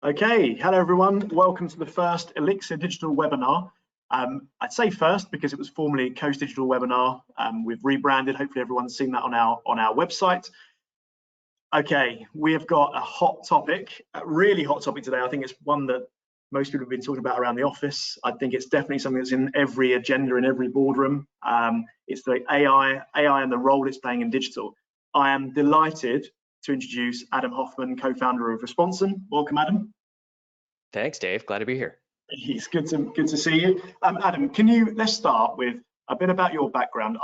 Okay, hello everyone. Welcome to the first Elixirr digital webinar. I'd say first because it was formerly Coast Digital webinar. We've rebranded. Hopefully everyone's seen that on our website. Okay, we have got a hot topic, a really hot topic today. I think it's one that most people have been talking about around the office. I think it's definitely something that's in every agenda in every boardroom. It's the AI and the role it's playing in digital. I am delighted to introduce Adam Hoffman, co-founder of Responsum. Welcome, Adam. Thanks, Dave. Glad to be here. It's good to see you. Adam, let's start with a bit about your background.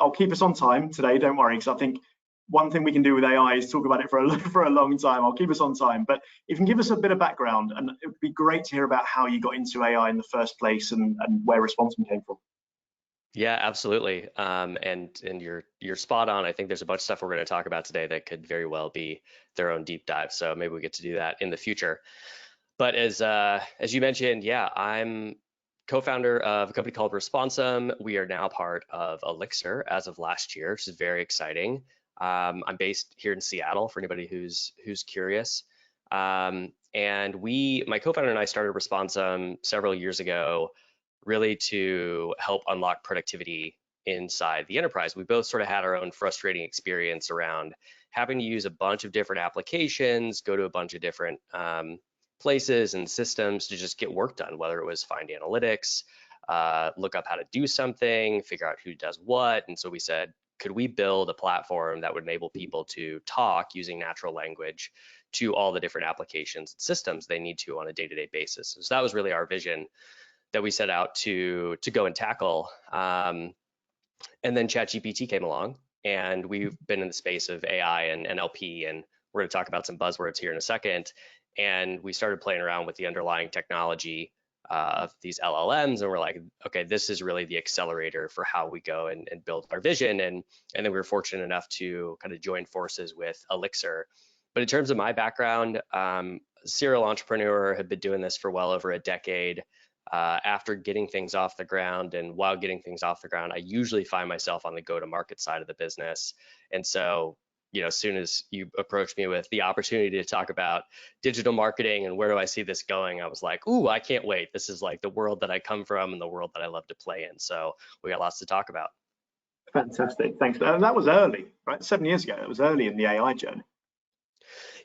I'll keep us on time today, don't worry, because I think one thing we can do with AI is talk about it for a long time. I'll keep us on time, but if you can give us a bit of background, and it would be great to hear about how you got into AI in the first place and where Responsum came from. Yeah, absolutely. And you're spot on. I think there's a bunch of stuff we're going to talk about today that could very well be their own deep dive. So maybe we get to do that in the future. But as you mentioned, yeah, I'm co-founder of a company called Responsum. We are now part of Elixirr as of last year, which is very exciting. I'm based here in Seattle for anybody who's curious. And my co-founder and I started Responsum several years ago, really to help unlock productivity inside the enterprise. We both sort of had our own frustrating experience around having to use a bunch of different applications, go to a bunch of different places and systems to just get work done, whether it was find analytics, look up how to do something, figure out who does what. And so we said, could we build a platform that would enable people to talk using natural language to all the different applications and systems they need to on a day-to-day basis? So that was really our vision that we set out to go and tackle. And then ChatGPT came along, and we've been in the space of AI and NLP, and we're going to talk about some buzzwords here in a second. And we started playing around with the underlying technology of these LLMs, and we're like, okay, this is really the accelerator for how we go and build our vision. And then we were fortunate enough to kind of join forces with Elixirr. But in terms of my background, serial entrepreneur, have been doing this for well over a decade. After getting things off the ground, and while getting things off the ground, I usually find myself on the go-to-market side of the business. And so, as soon as you approached me with the opportunity to talk about digital marketing and where do I see this going, I was like, ooh, I can't wait. This is like the world that I come from and the world that I love to play in. So we got lots to talk about. Fantastic, thanks. That was early, right? 7 years ago. It was early in the AI journey.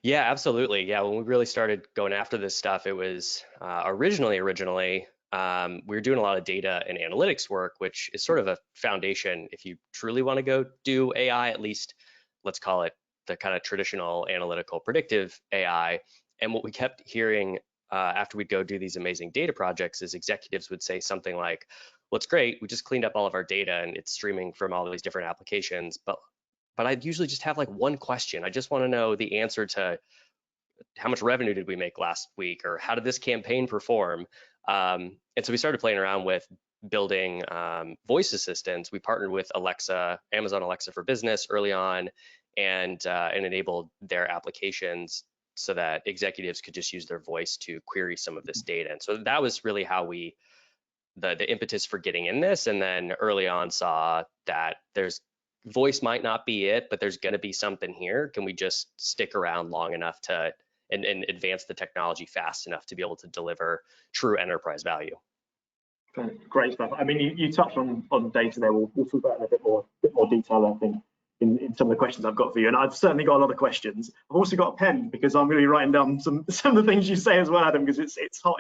Yeah, absolutely. Yeah, when we really started going after this stuff, it was originally we were doing a lot of data and analytics work, which is sort of a foundation if you truly want to go do AI, at least let's call it the kind of traditional analytical predictive AI. And what we kept hearing after we'd go do these amazing data projects is executives would say something like, well, it's great, we just cleaned up all of our data and it's streaming from all of these different applications, but I'd usually just have like one question. I just want to know the answer to how much revenue did we make last week, or how did this campaign perform? And so we started playing around with building voice assistants. We partnered with Amazon Alexa for Business early on, and enabled their applications so that executives could just use their voice to query some of this data. And so that was really how the impetus for getting in this. And then early on saw that voice might not be it, but there's going to be something here. Can we just stick around long enough to and advance the technology fast enough to be able to deliver true enterprise value? Great stuff. I mean, you touched on data there. We'll talk about it in a bit more detail, I think, in some of the questions I've got for you. And I've certainly got a lot of questions. I've also got a pen because I'm going to be writing down some of the things you say as well, Adam, because it's hot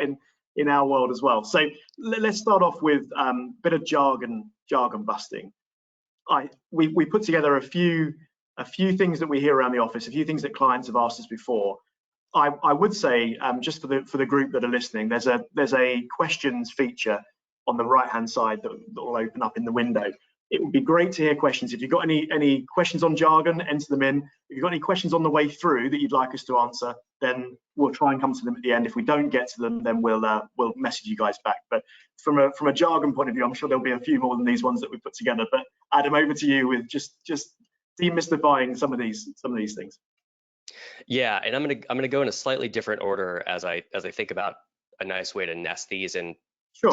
in our world as well. So let's start off with a bit of jargon busting. We put together a few things that we hear around the office, a few things that clients have asked us before. I would say, just for the group that are listening, there's a questions feature on the right hand side that will open up in the window. It would be great to hear questions. If you've got any questions on jargon, enter them in. If you've got any questions on the way through that you'd like us to answer, then we'll try and come to them at the end. If we don't get to them, then we'll message you guys back. But from a jargon point of view, I'm sure there'll be a few more than these ones that we put together. But Adam, over to you with just demystifying some of these things. Yeah, and I'm gonna go in a slightly different order as I think about a nice way to nest these and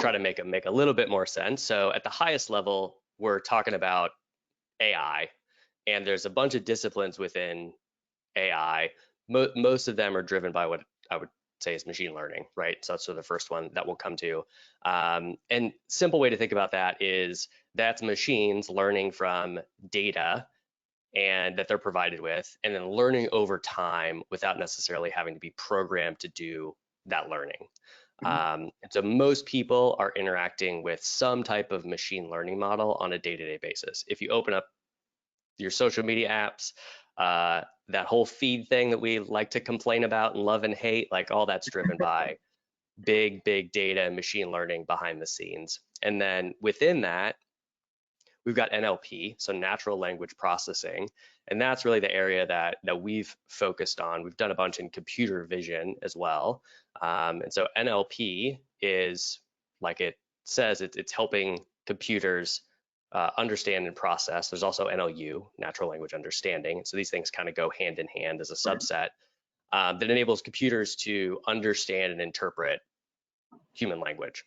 try to make them make a little bit more sense. So at the highest level, we're talking about AI, and there's a bunch of disciplines within AI. Most of them are driven by what I would say is machine learning, right? So that's sort of the first one that we'll come to. And simple way to think about that is that's machines learning from data and that they're provided with, and then learning over time without necessarily having to be programmed to do that learning. And so most people are interacting with some type of machine learning model on a day-to-day basis. If you open up your social media apps, that whole feed thing that we like to complain about and love and hate, like all that's driven by big data and machine learning behind the scenes. And then within that, we've got NLP, so natural language processing, and that's really the area that we've focused on. We've done a bunch in computer vision as well. And so NLP is, like it says, it's helping computers understand and process. There's also NLU, natural language understanding. So these things kind of go hand in hand as a subset that enables computers to understand and interpret human language.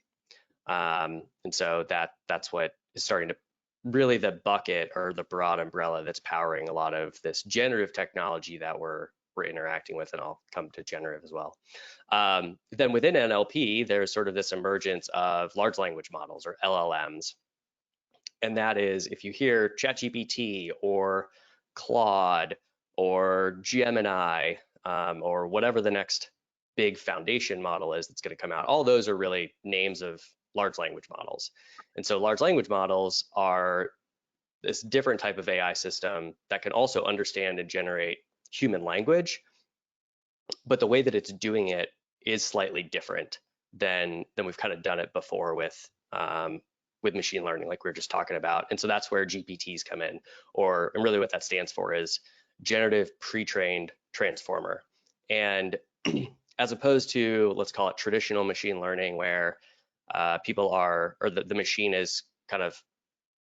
And so that's what is starting to really the bucket or the broad umbrella that's powering a lot of this generative technology that we're interacting with, and I'll come to generative as well. Then within NLP, there's sort of this emergence of large language models, or LLMs. And that is, if you hear ChatGPT or Claude or Gemini or whatever the next big foundation model is that's going to come out, all those are really names of large language models. And so large language models are this different type of AI system that can also understand and generate human language, but the way that it's doing it is slightly different than we've kind of done it before with machine learning, like we were just talking about. And so that's where GPTs come in, and really what that stands for is generative pre-trained transformer. And as opposed to, let's call it traditional machine learning, where the machine is kind of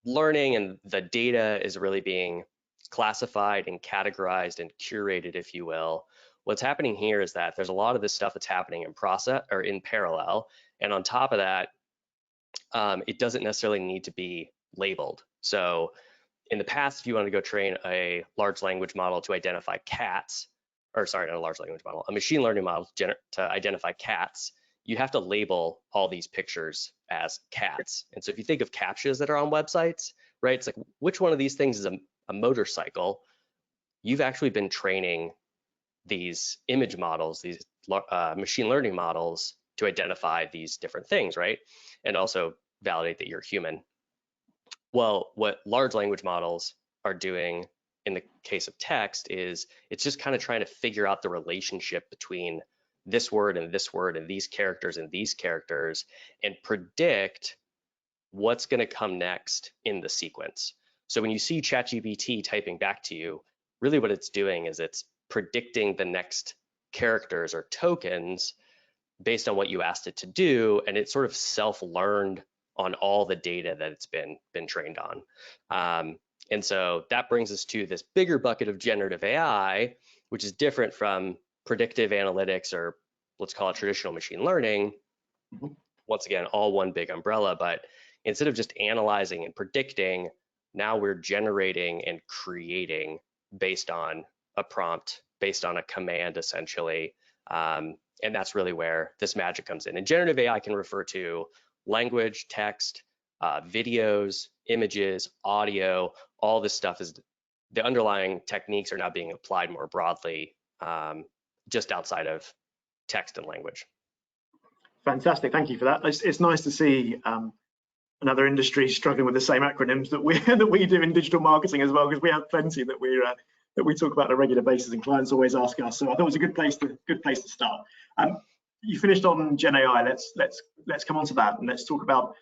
learning and the data is really being classified and categorized and curated, if you will. What's happening here is that there's a lot of this stuff that's happening in process or in parallel. And on top of that, it doesn't necessarily need to be labeled. So in the past, if you wanted to go train a large language model to identify cats, or sorry, not a large language model, a machine learning model to identify cats, you have to label all these pictures as cats. And so if you think of captchas that are on websites, right, it's like, which one of these things is a motorcycle? You've actually been training these image models, these machine learning models, to identify these different things, right? And also validate that you're human. Well, what large language models are doing in the case of text is it's just kind of trying to figure out the relationship between this word and this word and these characters and these characters, and predict what's going to come next in the sequence. So when you see ChatGPT typing back to you, really what it's doing is it's predicting the next characters or tokens based on what you asked it to do, and it's sort of self-learned on all the data that it's been trained on. And so that brings us to this bigger bucket of generative AI, which is different from predictive analytics, or let's call it traditional machine learning. Once again, all one big umbrella, but instead of just analyzing and predicting, now we're generating and creating based on a prompt, based on a command, essentially. And that's really where this magic comes in. And generative AI can refer to language, text, videos, images, audio. All this stuff is, the underlying techniques are now being applied more broadly, just outside of text and language. Fantastic, thank you for that. It's nice to see another industry struggling with the same acronyms that we do in digital marketing as well, because we have plenty that we talk about on a regular basis, and clients always ask us. So I thought it was a good place to start. You finished on Gen AI. Let's come on to that, and let's talk about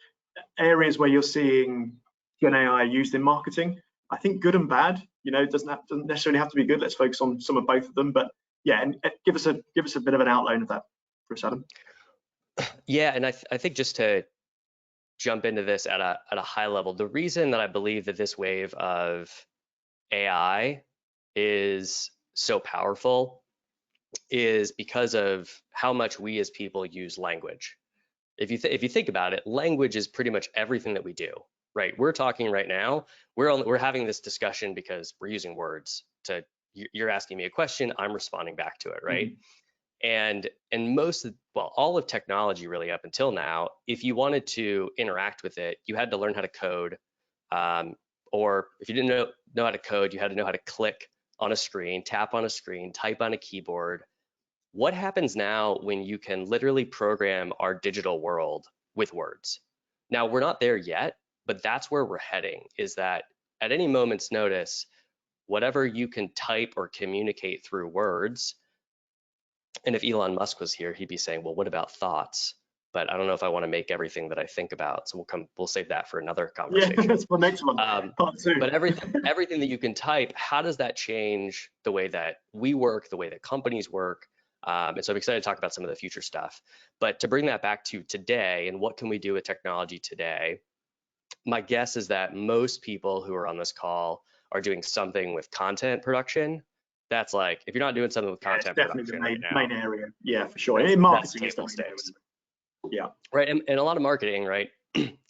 areas where you're seeing Gen AI used in marketing. I think good and bad. You know, it doesn't necessarily have to be good. Let's focus on some of both of them. But yeah, and give us a bit of an outline of that for us, Adam. Yeah, and I think just to jump into this at a high level, the reason that I believe that this wave of AI is so powerful is because of how much we as people use language. If you think about it, language is pretty much everything that we do, right? We're talking right now, we're having this discussion because we're using words you're asking me a question, I'm responding back to it, right? And most of, well, all of technology really up until now, if you wanted to interact with it, you had to learn how to code. Or if you didn't know how to code, you had to know how to click on a screen, tap on a screen, type on a keyboard. What happens now when you can literally program our digital world with words? Now, we're not there yet, but that's where we're heading, is that at any moment's notice, whatever you can type or communicate through words, and if Elon Musk was here, he'd be saying, well, what about thoughts? But I don't know if I want to make everything that I think about. So we'll save that for another Yeah, conversation. that's the next one, part two. But everything that you can type, how does that change the way that we work, the way that companies work? And so I'm excited to talk about some of the future stuff. But to bring that back to today and what can we do with technology today, my guess is that most people who are on this call are doing something with content production. That's like, if you're not doing something with content definitely production the right now, main area. Yeah, for sure. In marketing that's table stuff. stakes. Yeah. Right, and a lot of marketing, right?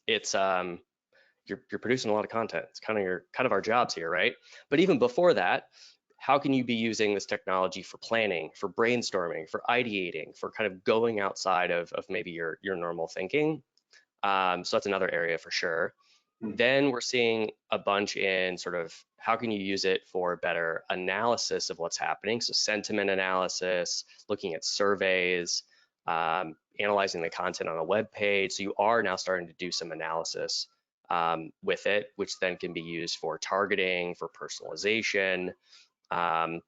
It's you're producing a lot of content. It's kind of our jobs here, right? But even before that, how can you be using this technology for planning, for brainstorming, for ideating, for kind of going outside of maybe your normal thinking? So that's another area for sure. Then we're seeing a bunch in sort of how can you use it for better analysis of what's happening? So sentiment analysis, looking at surveys, analyzing the content on a web page. So you are now starting to do some analysis with it, which then can be used for targeting, for personalization. And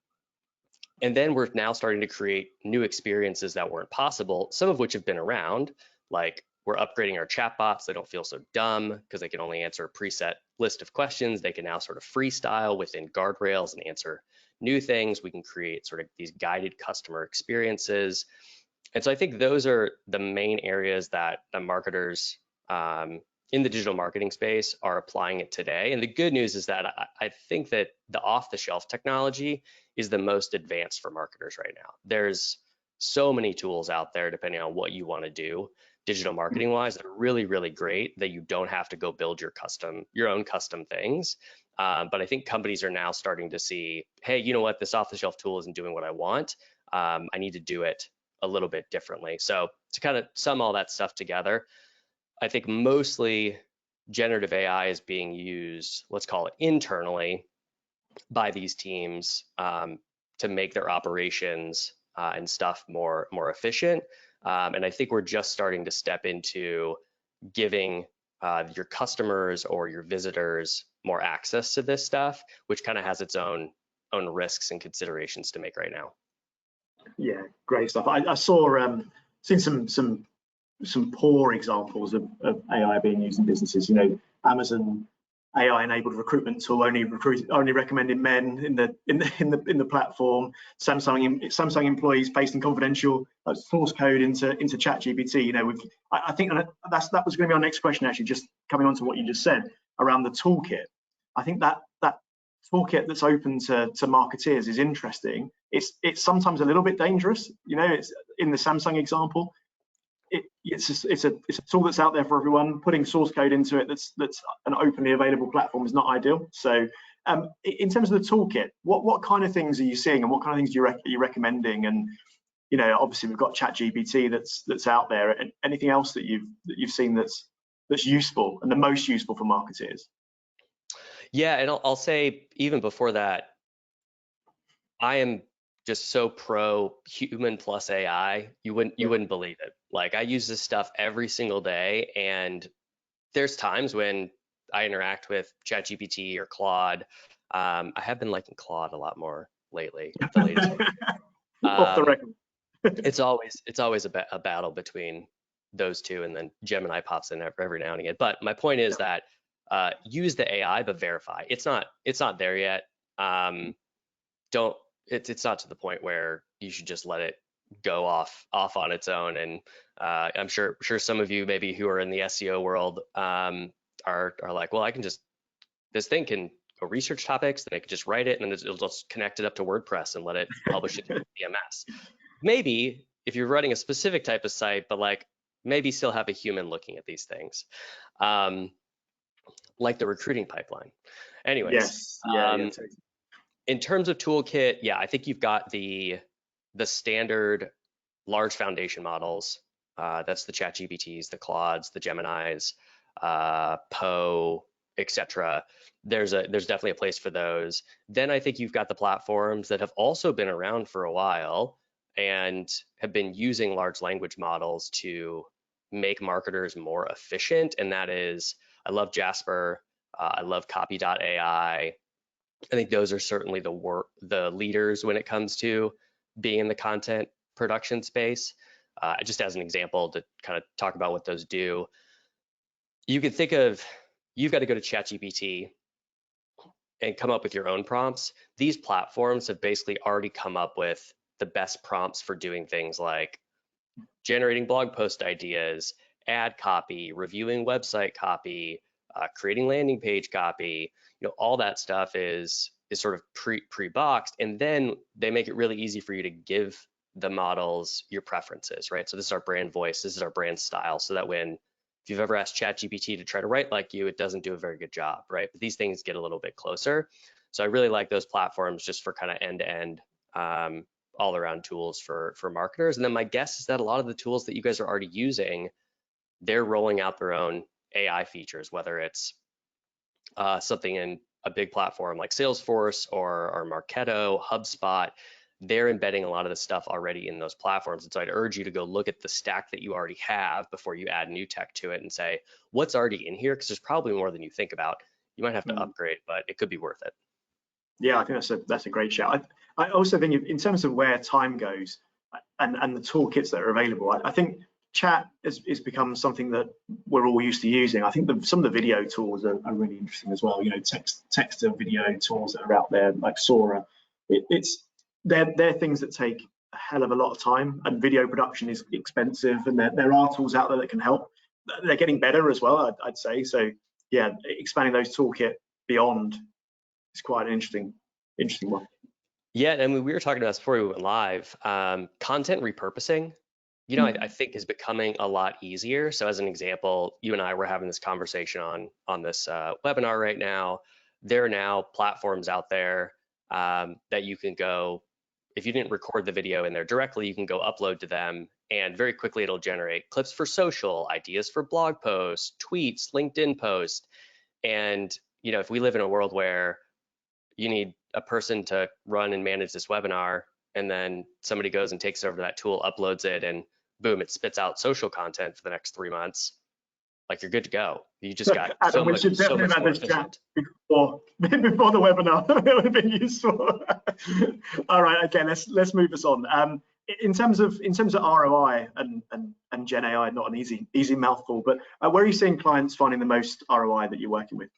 then we're now starting to create new experiences that weren't possible, some of which have been around, like we're upgrading our chatbots. They don't feel so dumb because they can only answer a preset list of questions. They can now sort of freestyle within guardrails and answer new things. We can create sort of these guided customer experiences. And so I think those are the main areas that the marketers in the digital marketing space are applying it today. And the good news is that I think that the off-the-shelf technology is the most advanced for marketers right now. There's so many tools out there, depending on what you want to do, digital marketing wise, that are really, really great that you don't have to go build your own custom things. But I think companies are now starting to see, hey, you know what, this off-the-shelf tool isn't doing what I want. I need to do it a little bit differently. So to kind of sum all that stuff together, I think mostly generative AI is being used, let's call it internally, by these teams to make their operations and stuff more efficient. And I think we're just starting to step into giving your customers or your visitors more access to this stuff, which kind of has its own risks and considerations to make right now. Yeah, great stuff. I saw seen some poor examples of AI being used in businesses. You know, Amazon AI-enabled recruitment tool only recommending men in the platform. Samsung employees pasting confidential source code into ChatGPT. You know, I think that was going to be our next question, actually, just coming on to what you just said around the toolkit. I think that toolkit that's open to marketeers is interesting. It's sometimes a little bit dangerous. You know, it's in the Samsung example. It's a tool that's out there for everyone. Putting source code into it that's an openly available platform is not ideal. So in terms of the toolkit, what kind of things are you seeing, and what kind of things are you recommending? And you know, obviously we've got ChatGPT that's out there. And anything else that you've seen that's useful and the most useful for marketeers? Yeah, and I'll say even before that, I am just so pro human plus AI. You wouldn't believe it. Like, I use this stuff every single day, and there's times when I interact with ChatGPT or Claude. I have been liking Claude a lot more lately, the latest one. Off the record. It's always a battle between those two, and then Gemini pops in every now and again. But my point is that use the AI, but verify. It's not there yet. It's not to the point where you should just let it go off on its own. And I'm sure some of you maybe who are in the SEO world are like, well, this thing can go research topics, then I can just write it, and then it'll just connect it up to WordPress and let it publish it to CMS. Maybe if you're running a specific type of site, but like maybe still have a human looking at these things, like the recruiting pipeline. Anyways, yes, yeah. In terms of toolkit, yeah, I think you've got the standard large foundation models. That's the ChatGPTs, the Claudes, the Geminis, Poe, etc. There's definitely a place for those. Then I think you've got the platforms that have also been around for a while and have been using large language models to make marketers more efficient. And that is, I love Jasper, I love Copy.ai. I think those are certainly the leaders when it comes to being in the content production space. Just as an example to kind of talk about what those do, you could think of, you've got to go to ChatGPT and come up with your own prompts. These platforms have basically already come up with the best prompts for doing things like generating blog post ideas, ad copy, reviewing website copy, creating landing page copy. All that stuff is sort of pre-boxed, and then they make it really easy for you to give the models your preferences, right? So this is our brand voice, this is our brand style, so that if you've ever asked ChatGPT to try to write like you, it doesn't do a very good job, right? But these things get a little bit closer. So I really like those platforms just for kind of end-to-end all around tools for marketers. And then my guess is that a lot of the tools that you guys are already using, they're rolling out their own AI features, whether it's something in a big platform like Salesforce or Marketo, HubSpot. They're embedding a lot of the stuff already in those platforms. And so I'd urge you to go look at the stack that you already have before you add new tech to it and say, what's already in here? Because there's probably more than you think about. You might have to upgrade, but it could be worth it. Yeah, I think that's a great shout. I also think in terms of where time goes and the toolkits that are available, I think chat has become something that we're all used to using. I think some of the video tools are really interesting as well. Text to video tools that are out there like Sora. They're things that take a hell of a lot of time, and video production is expensive, and there are tools out there that can help. They're getting better as well, I'd say. So yeah, expanding those toolkit beyond is quite an interesting one. Yeah, I mean, we were talking about this before we went live. Content repurposing, I think is becoming a lot easier. So as an example, you and I were having this conversation on this webinar right now. There are now platforms out there that you can go, if you didn't record the video in there directly, you can go upload to them, and very quickly it'll generate clips for social, ideas for blog posts, tweets, LinkedIn posts. And if we live in a world where you need a person to run and manage this webinar, and then somebody goes and takes over that tool, uploads it, and boom, it spits out social content for the next 3 months, like you're good to go. You just got so much more efficient. Before the webinar, it would have been useful. All right, okay, let's move us on. In terms of ROI and Gen AI, not an easy mouthful, but where are you seeing clients finding the most ROI that you're working with?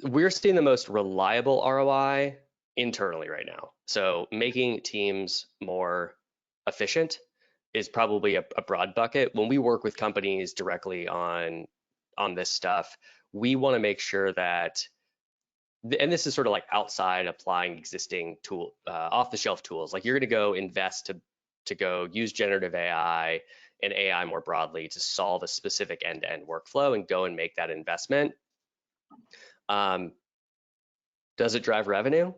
We're seeing the most reliable ROI internally right now. So making teams more efficient is probably a broad bucket. When we work with companies directly on this stuff, we want to make sure that, and this is sort of like outside applying existing off-the-shelf tools, like you're going to go invest to go use generative AI and AI more broadly to solve a specific end-to-end workflow and go and make that investment. Does it drive revenue?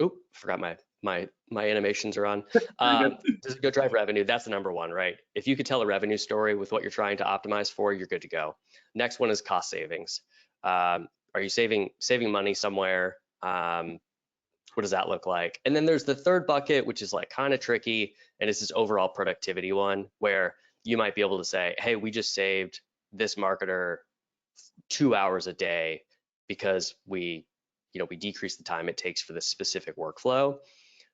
Oop, forgot my animations are on. Does it go drive revenue? That's the number one, right? If you could tell a revenue story with what you're trying to optimize for, you're good to go. Next one is cost savings. Are you saving money somewhere? What does that look like? And then there's the third bucket, which is like kind of tricky, and it's this overall productivity one where you might be able to say, hey, we just saved this marketer 2 hours a day because we decrease the time it takes for this specific workflow.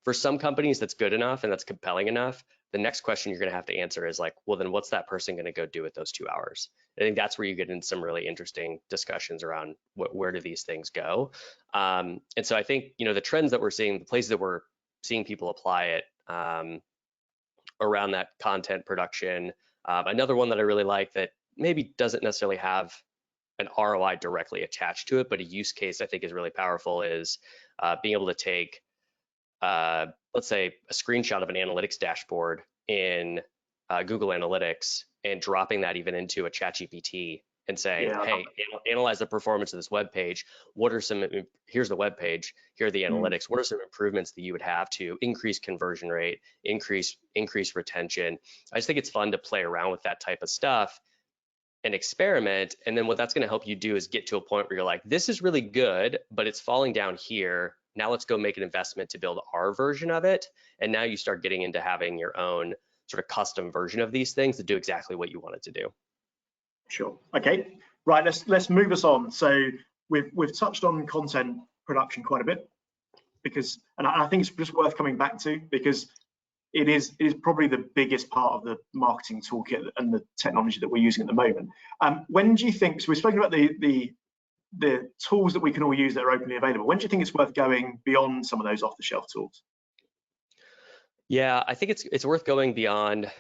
For some companies, that's good enough and that's compelling enough. The next question you're going to have to answer is like, well, then what's that person going to go do with those 2 hours? I think that's where you get into some really interesting discussions around where do these things go. And so I think, the trends that we're seeing, the places that we're seeing people apply it around that content production. Another one that I really like that maybe doesn't necessarily have an ROI directly attached to it, but a use case I think is really powerful is being able to take, let's say, a screenshot of an analytics dashboard in Google Analytics and dropping that even into a ChatGPT and say, Yeah, I love hey, analyze the performance of this web page. What are some, here's the web page, here are the that. analytics. What are some improvements that you would have to increase conversion rate, increase retention? I just think it's fun to play around with that type of stuff and experiment. And then what that's going to help you do is get to a point where you're like, this is really good, but it's falling down here. Now let's go make an investment to build our version of it. And now you start getting into having your own sort of custom version of these things to do exactly what you want it to do. Sure. Okay. Right. Let's move us on. So we've touched on content production quite a bit because, and I think it's just worth coming back to because it is probably the biggest part of the marketing toolkit and the technology that we're using at the moment. When do you think? So we've spoken about the tools that we can all use that are openly available. When do you think it's worth going beyond some of those off-the-shelf tools? Yeah, I think it's worth going beyond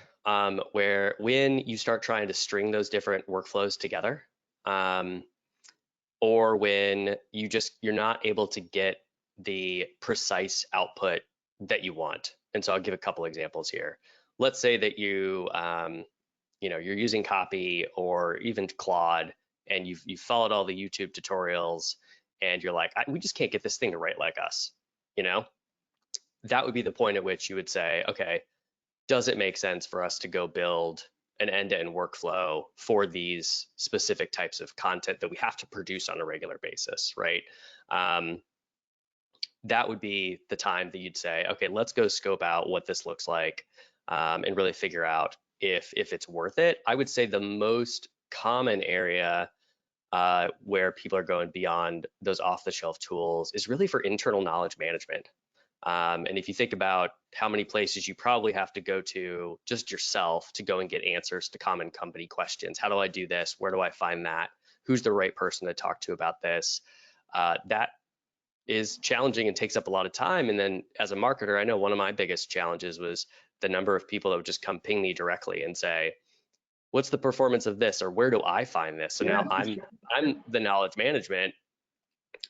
where when you start trying to string those different workflows together, or when you're not able to get the precise output that you want. And so I'll give a couple examples here. Let's say that you're using Copy or even Claude, and you've followed all the YouTube tutorials, and you're like, we just can't get this thing to write like us. That would be the point at which you would say, okay, does it make sense for us to go build an end-to-end workflow for these specific types of content that we have to produce on a regular basis, right? That would be the time that you'd say, okay, let's go scope out what this looks like and really figure out if it's worth it. I would say the most common area where people are going beyond those off-the-shelf tools is really for internal knowledge management. And if you think about how many places you probably have to go to just yourself to go and get answers to common company questions, how do I do this? Where do I find that? Who's the right person to talk to about this? That is challenging and takes up a lot of time. And then as a marketer, I know one of my biggest challenges was the number of people that would just come ping me directly and say, what's the performance of this? Or where do I find this? So now I'm the knowledge management.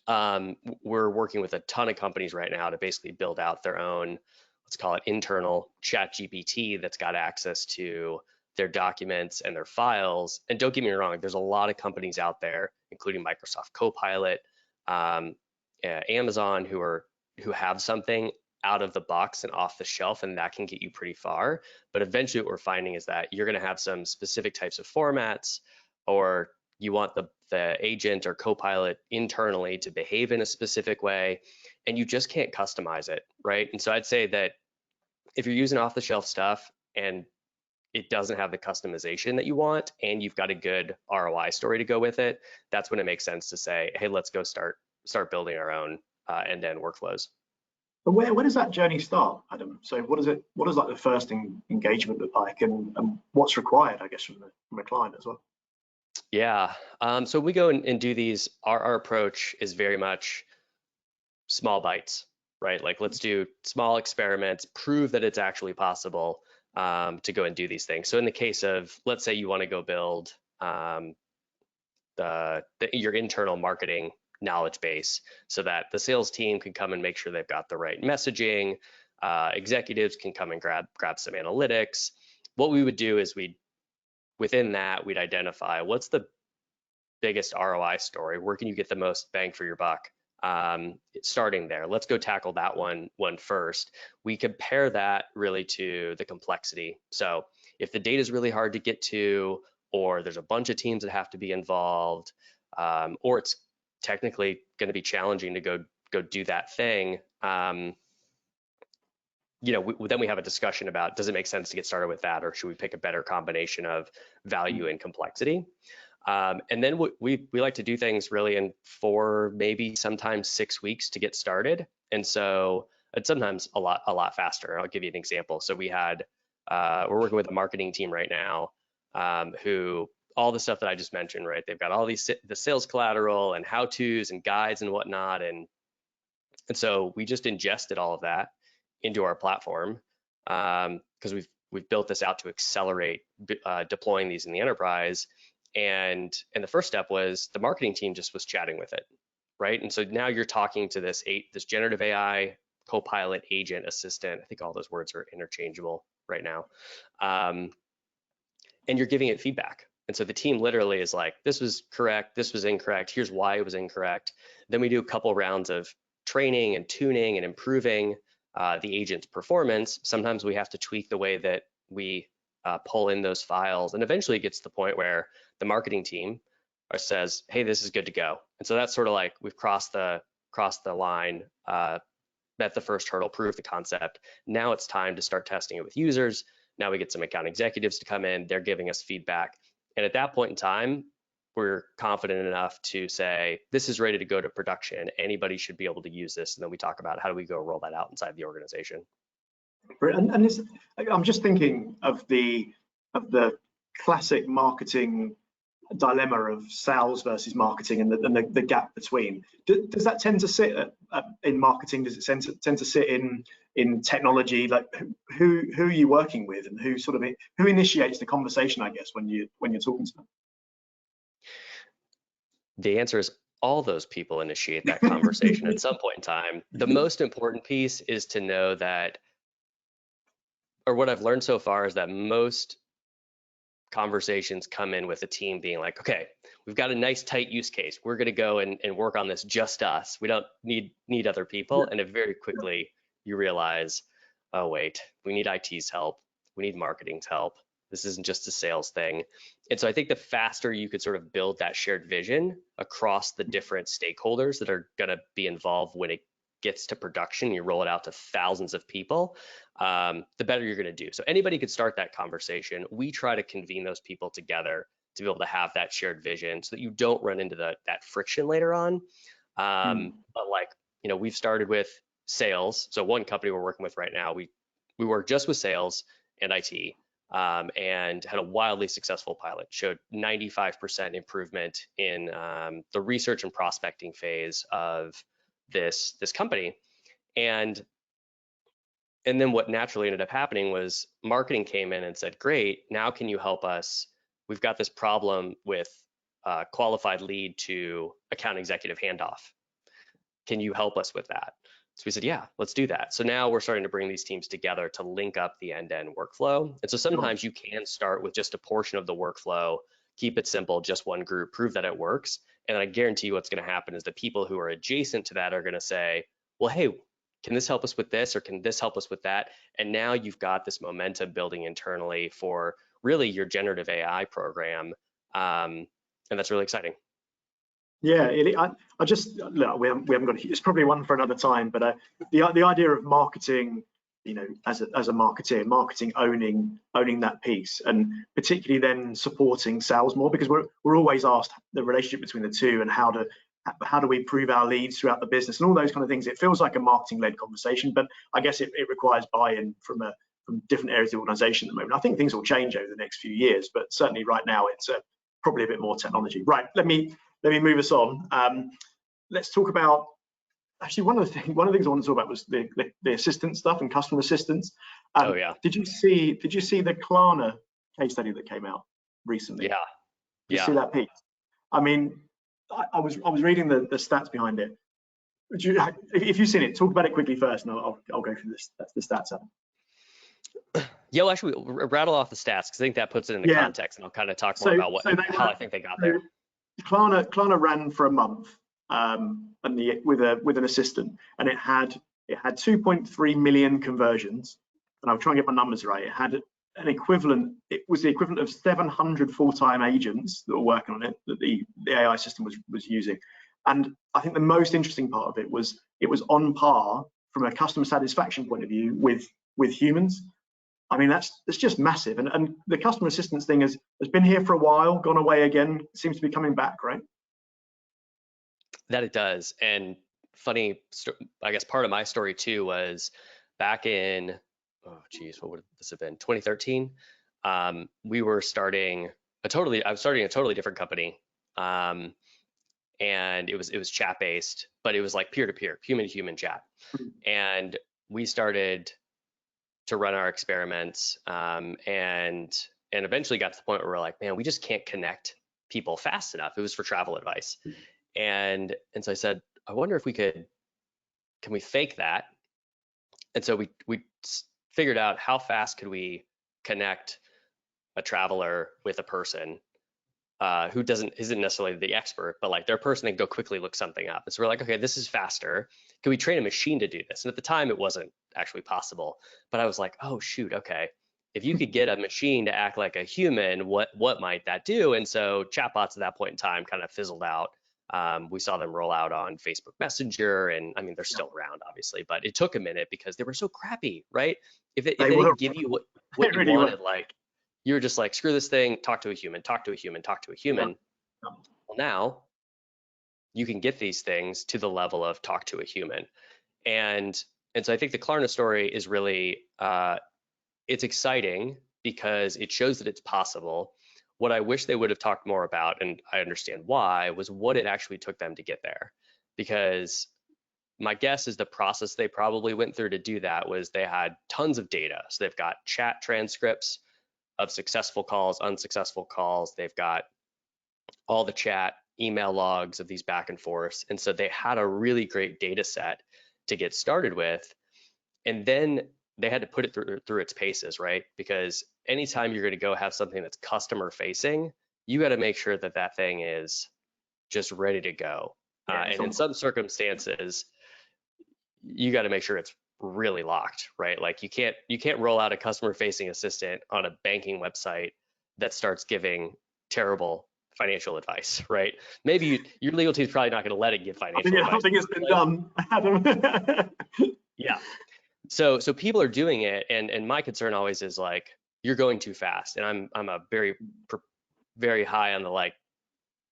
We're working with a ton of companies right now to basically build out their own, let's call it internal chat GPT that's got access to their documents and their files. And don't get me wrong, there's a lot of companies out there, including Microsoft Copilot, Amazon, who have something out of the box and off the shelf, and that can get you pretty far. But eventually what we're finding is that you're going to have some specific types of formats, or you want the agent or Copilot internally to behave in a specific way, and you just can't customize it, right? And so I'd say that if you're using off the shelf stuff and it doesn't have the customization that you want, and you've got a good ROI story to go with it, that's when it makes sense to say, hey, let's go start building our own end-to-end workflows. But where does that journey start, Adam? So what does like the first engagement look like, and what's required, I guess, from a client as well? Yeah, so we go and do these. Our approach is very much small bites, right? Like, let's do small experiments, prove that it's actually possible to go and do these things. So in the case of, let's say you want to go build your internal marketing knowledge base so that the sales team can come and make sure they've got the right messaging, executives can come and grab some analytics. What we would do is within that, we'd identify what's the biggest ROI story, where can you get the most bang for your buck, starting there. Let's go tackle that one first. We compare that really to the complexity. So if the data is really hard to get to, or there's a bunch of teams that have to be involved, or it's technically going to be challenging to go do that thing, then we have a discussion about, does it make sense to get started with that, or should we pick a better combination of value and complexity? And then we like to do things really in 4, maybe sometimes 6 weeks to get started. And so it's sometimes a lot faster. I'll give you an example. So we're working with a marketing team right now, who all the stuff that I just mentioned, right? They've got all the sales collateral and how-tos and guides and whatnot. And so we just ingested all of that into our platform, because we've built this out to accelerate deploying these in the enterprise. And the first step was the marketing team just was chatting with it, right? And so now you're talking to this generative AI Copilot agent assistant. I think all those words are interchangeable right now. And you're giving it feedback, And so the team literally is like, this was correct, this was incorrect, here's why it was incorrect. Then we do a couple rounds of training and tuning and improving the agent's performance. Sometimes we have to tweak the way that we pull in those files, and eventually it gets to the point where the marketing team says, hey, this is good to go. And so that's sort of like we've crossed the line, met the first hurdle, proved the concept. Now it's time to start testing it with users. Now we get some account executives to come in, they're giving us feedback. And at that point in time, we're confident enough to say, this is ready to go to production. Anybody should be able to use this. And then we talk about how do we go roll that out inside the organization. And this, I'm just thinking of the classic marketing dilemma of sales versus marketing and the gap between. Does that tend to sit in marketing? Does it tend to sit in technology? Like who are you working with, and who initiates the conversation, I guess, when you're talking to them? The answer is all those people initiate that conversation at some point in time. The most important piece is to know that, or what I've learned so far is that most conversations come in with a team being like, okay, we've got a nice tight use case. We're going to go and work on this just us. We don't need other people. And it very quickly you realize, oh wait, we need IT's help. We need marketing's help. This isn't just a sales thing. And so I think the faster you could sort of build that shared vision across the different stakeholders that are going to be involved when it gets to production, you roll it out to thousands of people, the better you're going to do. So anybody could start that conversation. We try to convene those people together to be able to have that shared vision so that you don't run into that friction later on. But like, we've started with sales. So one company we're working with right now, we work just with sales and IT. And had a wildly successful pilot, showed 95% improvement in the research and prospecting phase of this company. And then what naturally ended up happening was marketing came in and said, great, now can you help us? We've got this problem with qualified lead to account executive handoff. Can you help us with that? So we said, yeah, let's do that. So now we're starting to bring these teams together to link up the end-to-end workflow. And so sometimes you can start with just a portion of the workflow, keep it simple, just one group, prove that it works. And I guarantee you what's going to happen is the people who are adjacent to that are going to say, well, hey, can this help us with this, or can this help us with that? And now you've got this momentum building internally for really your generative AI program. And that's really exciting. Yeah, I just look. We haven't got. It's probably one for another time. But the idea of marketing, as a marketeer, marketing owning that piece, and particularly then supporting sales more, because we're always asked the relationship between the two and how do we prove our leads throughout the business and all those kind of things. It feels like a marketing-led conversation, but I guess it requires buy-in from different areas of the organisation at the moment. I think things will change over the next few years, but certainly right now it's probably a bit more technology. Right, let me move us on. Let's talk about, actually, one of the things I wanted to talk about was the assistant stuff and customer assistance. Oh yeah. Did you see the Klarna case study that came out recently? Yeah. Did you see that piece? I mean, I was reading the stats behind it. If you've seen it, talk about it quickly first, and I'll go through the stats. Yeah, well, actually, rattle off the stats because I think that puts it into context, and I'll kind of talk more about how I think they got there. Klarna ran for a month with an assistant, and it had 2.3 million conversions. And I'll try and get my numbers right. It had an equivalent. It was the equivalent of 700 full-time agents that were working on it that the AI system was using. And I think the most interesting part of it was on par from a customer satisfaction point of view with humans. I mean, that's just massive. And the customer assistance thing has been here for a while, gone away again, seems to be coming back, right? That it does. And funny, I guess part of my story too was back in, what would this have been? 2013. I was starting a totally different company. And it was chat based, but it was like peer-to-peer, human-to-human chat. And we started to run our experiments, and eventually got to the point where we're like, man, we just can't connect people fast enough. It was for travel advice. And so I said, I wonder if can we fake that? And so we figured out how fast could we connect a traveler with a person who isn't necessarily the expert, but like their person can go quickly look something up. And so we're like, okay, this is faster. Can we train a machine to do this? And at the time, it wasn't actually possible. But I was like, oh shoot, okay. If you could get a machine to act like a human, what might that do? And so chatbots at that point in time kind of fizzled out. We saw them roll out on Facebook Messenger, and I mean they're still around, obviously, but it took a minute because they were so crappy, right? If they didn't give you what you really wanted, like you were just like, screw this thing, talk to a human, talk to a human, talk to a human. Yeah. Well, now you can get these things to the level of talk to a human. And so I think the Klarna story is really, it's exciting because it shows that it's possible. What I wish they would have talked more about, and I understand why, was what it actually took them to get there. Because my guess is the process they probably went through to do that was they had tons of data. So they've got chat transcripts of successful calls, unsuccessful calls. They've got all the chat, email logs of these back and forths. And so they had a really great data set to get started with. And then they had to put it through its paces, right? Because anytime you're going to go have something that's customer facing, you got to make sure that that thing is just ready to go. And in some circumstances, you got to make sure it's really locked, right? Like you can't roll out a customer facing assistant on a banking website that starts giving terrible financial advice, right? Maybe your legal team's probably not going to let it give financial advice. I don't think it's been done, Adam. Yeah. So people are doing it, and my concern always is like, you're going too fast, and I'm a very high on the like,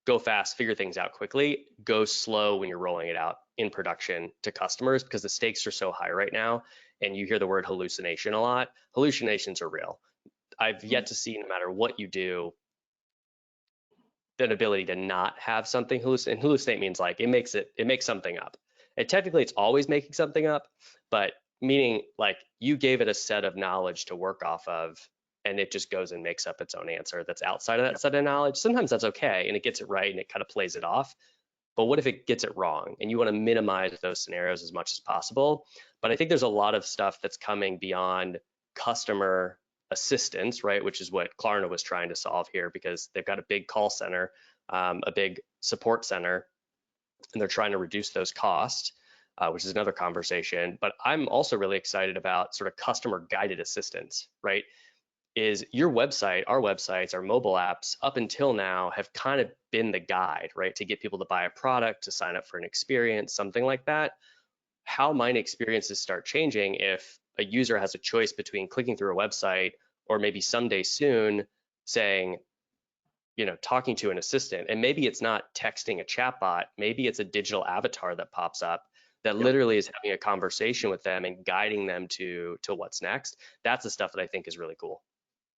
go fast, figure things out quickly, go slow when you're rolling it out in production to customers, because the stakes are so high right now. And you hear the word hallucination a lot. Hallucinations are real. I've yet to see, no matter what you do, an ability to not have something hallucinate. And hallucinate means like it makes something up. And technically it's always making something up, but meaning like you gave it a set of knowledge to work off of, and it just goes and makes up its own answer that's outside of that set of knowledge. Sometimes that's okay, and it gets it right and it kind of plays it off. But what if it gets it wrong? And you want to minimize those scenarios as much as possible. But I think there's a lot of stuff that's coming beyond customer assistance, right? Which is what Klarna was trying to solve here, because they've got a big call center, a big support center, and they're trying to reduce those costs, which is another conversation. But I'm also really excited about sort of customer guided assistance, right? Is your website, our websites, our mobile apps up until now have kind of been the guide, right? To get people to buy a product, to sign up for an experience, something like that. How might experiences start changing if a user has a choice between clicking through a website or maybe someday soon saying, talking to an assistant, and maybe it's not texting a chatbot, maybe it's a digital avatar that pops up that literally is having a conversation with them and guiding them to what's next. That's the stuff that I think is really cool.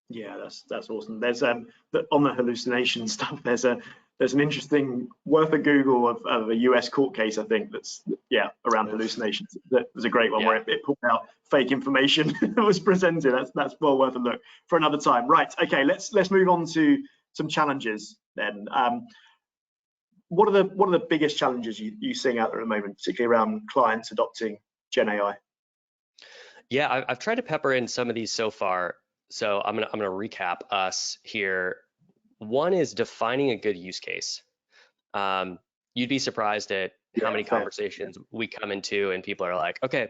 Yeah, that's awesome. There's on the hallucination stuff. There's an interesting worth a Google of a US court case, I think, that's around hallucinations. That was a great one where it pulled out fake information that was presented. That's well worth a look for another time. Right. Okay. Let's move on to some challenges then. What are the biggest challenges you seeing out there at the moment, particularly around clients adopting Gen AI? Yeah, I've tried to pepper in some of these so far. So I'm gonna recap us here. One is defining a good use case. You'd be surprised at how many conversations we come into and people are like, okay,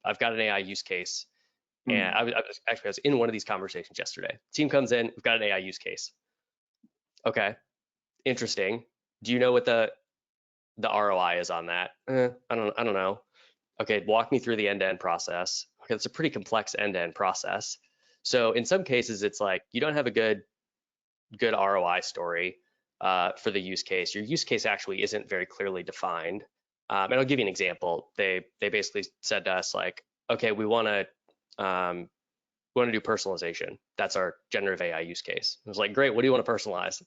I've got an AI use case. And I was in one of these conversations yesterday. Team comes in, we've got an AI use case. Okay, interesting. Do you know what the ROI is on that? I don't know. Okay, walk me through the end-to-end process. Okay, it's a pretty complex end-to-end process. So in some cases, it's like you don't have a good ROI story for the use case. Your use case actually isn't very clearly defined. And I'll give you an example. They basically said to us like, okay, we want to do personalization. That's our generative AI use case. I was like, great. What do you want to personalize?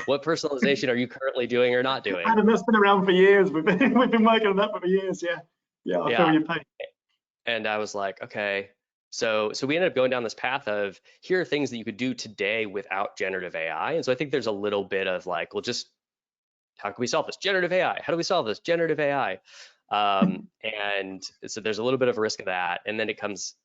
What personalization are you currently doing or not doing? Adam, that's been around for years. We've been working on that for years. Yeah. I feel your pain. And I was like, okay. So we ended up going down this path of here are things that you could do today without generative AI. And so I think there's a little bit of like, well, just how can we solve this? Generative AI. How do we solve this? Generative AI. And so there's a little bit of a risk of that. And then it comes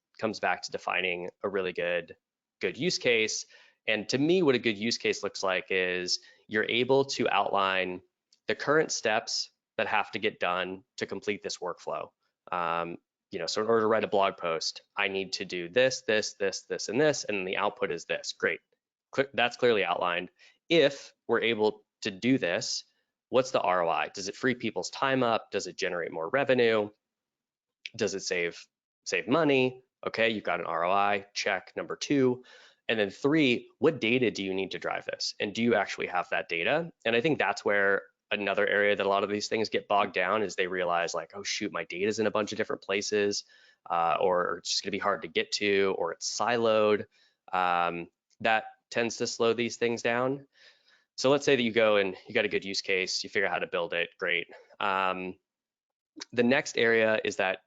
back to defining a really good use case. And to me, what a good use case looks like is you're able to outline the current steps that have to get done to complete this workflow. So in order to write a blog post, I need to do this, this, this, this, and this, and the output is this. Great. That's clearly outlined. If we're able to do this, what's the ROI? Does it free people's time up? Does it generate more revenue? Does it save money? Okay, you've got an ROI, check. Number 2. And then 3, what data do you need to drive this? And do you actually have that data? And I think that's where another area that a lot of these things get bogged down is they realize like, oh shoot, my data's in a bunch of different places, or it's just gonna be hard to get to, or it's siloed. That tends to slow these things down. So let's say that you go and you got a good use case, you figure out how to build it, great. The next area is that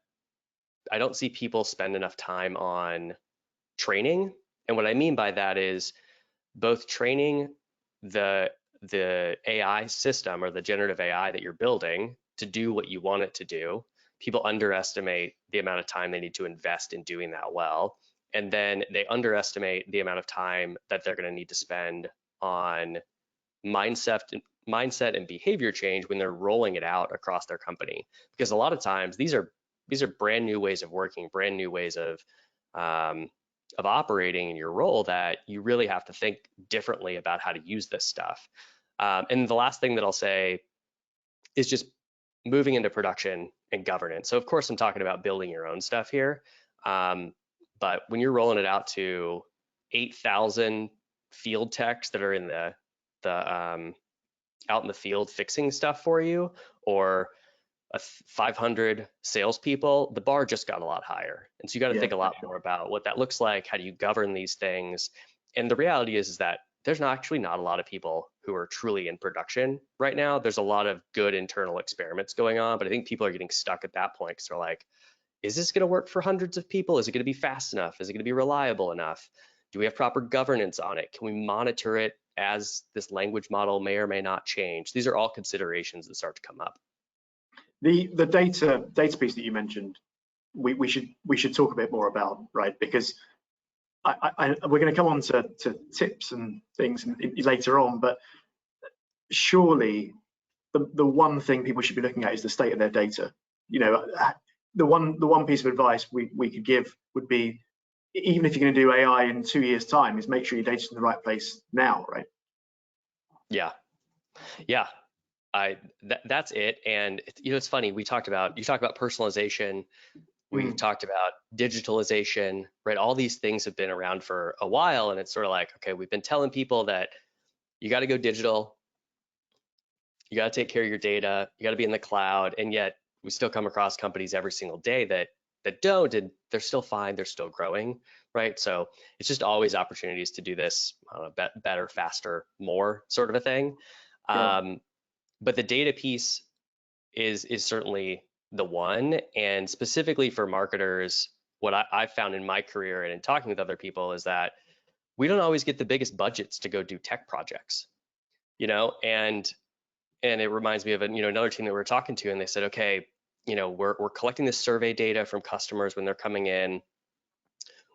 I don't see people spend enough time on training. And what I mean by that is both training the AI system or the generative AI that you're building to do what you want it to do. People underestimate the amount of time they need to invest in doing that well. And then they underestimate the amount of time that they're going to need to spend on mindset and behavior change when they're rolling it out across their company. Because a lot of times these are brand new ways of working, brand new ways of operating in your role that you really have to think differently about how to use this stuff. And the last thing that I'll say is just moving into production and governance. So of course I'm talking about building your own stuff here, but when you're rolling it out to 8,000 field techs that are in the out in the field fixing stuff for you, or 500 salespeople, the bar just got a lot higher. And so you got to think a lot more about what that looks like. How do you govern these things? And the reality is that there's actually not a lot of people who are truly in production right now. There's a lot of good internal experiments going on, but I think people are getting stuck at that point because they're like, is this going to work for hundreds of people? Is it going to be fast enough? Is it going to be reliable enough? Do we have proper governance on it? Can we monitor it as this language model may or may not change? These are all considerations that start to come up. The data piece that you mentioned, we should talk a bit more about, right? Because we're going to come on to tips and things later on, but surely the one thing people should be looking at is the state of their data. The one piece of advice we could give would be, even if you're going to do AI in 2 years' time, is make sure your data's in the right place now, right? Yeah. That's it. And it's funny, you talk about personalization, we've talked about digitalization, right? All these things have been around for a while, and it's sort of like, okay, we've been telling people that you got to go digital, you got to take care of your data, you got to be in the cloud, and yet we still come across companies every single day that don't, and they're still fine, they're still growing, right? So it's just always opportunities to do this better, faster, more sort of a thing. But the data piece is certainly the one, and specifically for marketers, what I've found in my career and in talking with other people is that we don't always get the biggest budgets to go do tech projects, and it reminds me of another team that we're talking to, and they said, okay, we're collecting this survey data from customers when they're coming in.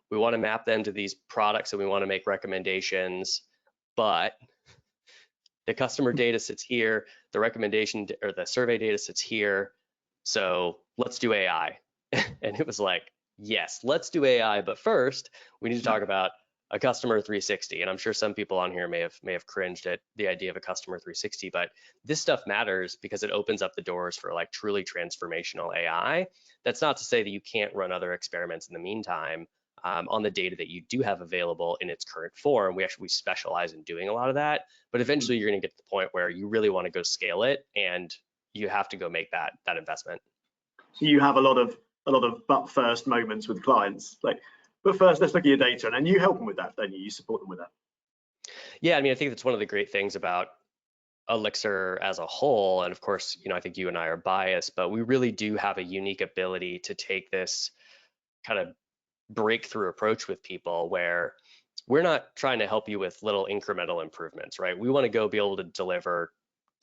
We want to map them to these products and we want to make recommendations, but the customer data sits here, the recommendation or the survey data sits here, so let's do AI. And it was like, yes, let's do AI, but first we need to talk about a customer 360. And I'm sure some people on here may have cringed at the idea of a customer 360, but this stuff matters because it opens up the doors for like truly transformational AI. That's not to say that you can't run other experiments in the meantime on the data that you do have available in its current form. We specialize in doing a lot of that, but eventually you're going to get to the point where you really want to go scale it, and you have to go make that investment. So you have a lot of but first moments with clients, like, but first let's look at your data, and you help them with that, don't you? You support them with that. Yeah, I mean, I think that's one of the great things about Elixirr as a whole, and of course, I think you and I are biased, but we really do have a unique ability to take this kind of breakthrough approach with people where we're not trying to help you with little incremental improvements, right? We want to go be able to deliver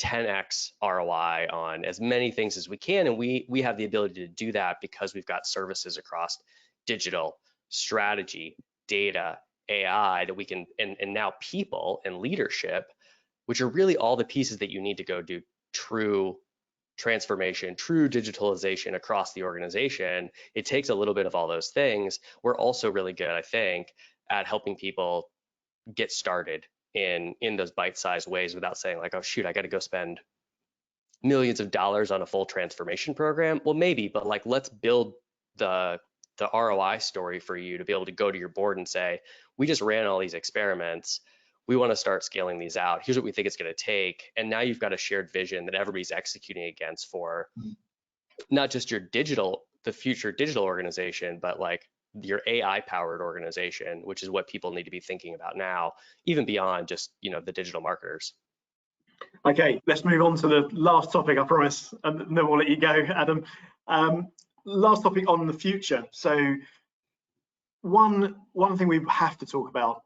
10x ROI on as many things as we can, and we have the ability to do that because we've got services across digital, strategy, data, AI that we can, and now people and leadership which are really all the pieces that you need to go do true transformation, true digitalization across the organization. It takes a little bit of all those things. We're also really good, I think, at helping people get started in those bite-sized ways without saying like, oh shoot, I got to go spend millions of dollars on a full transformation program. Well, maybe, but like, let's build the ROI story for you to be able to go to your board and say, we just ran all these experiments. We want to start scaling these out. Here's what we think it's going to take. And now you've got a shared vision that everybody's executing against for not just your the future digital organization, but like your AI powered organization, which is what people need to be thinking about now, even beyond just, the digital marketers. Okay, let's move on to the last topic, I promise, and then we'll let you go, Adam. Last topic on the future. So one thing we have to talk about